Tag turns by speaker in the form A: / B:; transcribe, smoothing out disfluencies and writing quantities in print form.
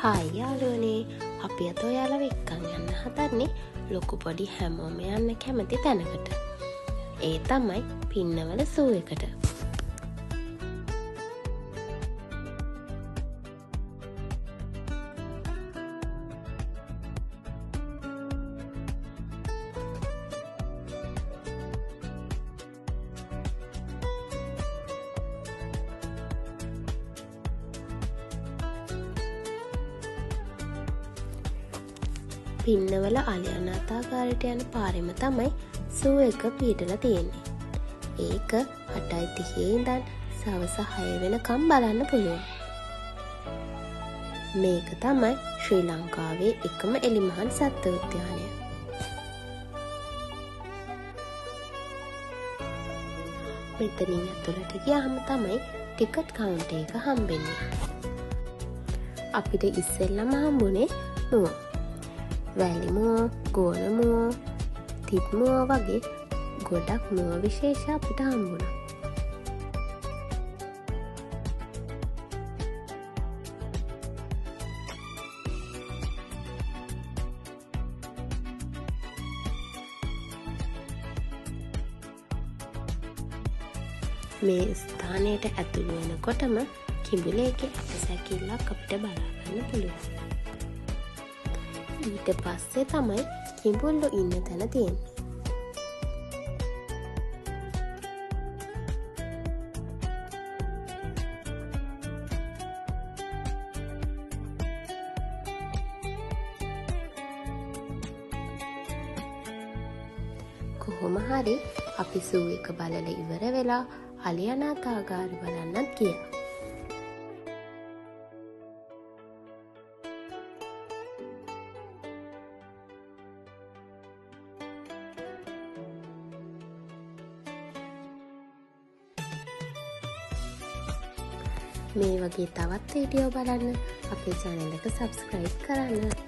A: Hi යාළුවනේ, අපි අද ඔයාලව එක්කන් යන්න හදන්නේ ලොකු පොඩි හැමෝම යන්න කැමති තැනකට. ඒ තමයි පින්නවල සූ එකට. පින්නවල අලියනාථාගාරයට යන පාරෙම තමයි සූ එක පිහිටලා තියෙන්නේ. ඒක 8:30 ඉඳන් සවස 6 වෙනකම් බලන්න පුළුවන්. මේක තමයි ශ්‍රී ලංකාවේ එකම එලිමහන් සත්ත්ව උද්‍යානය. මෙතනින් ඇතුළට ගියාම තමයි ටිකට් කවුන්ටර් එක හම්බෙන්නේ. අපිට ඉස්සෙල්ලම හම්බුනේ මුව. වැලිමුව, ගෝනමුව, තිත්මුව වගේ ගොඩක් මුව විශේෂ අපිට හම්බුණා. මේ ස්ථානයට ඇතුළු වෙනකොටම කිඹුලේගේ ඇට සැකිල්ලක් අපිට බලාගන්න පුළුවන්. ඊට පස්සේ තමයි කිඹුල්ලෝ ඉන්න තැන තියෙන්නේ. කොහොම හරි අපි සූ එක බලලා ඉවර වෙලා අලියනාථාගාරය බලන්නත් ගියා. මේ වගේ තවත් වීඩියෝ බලන්න අපේ channel එක subscribe කරන්න.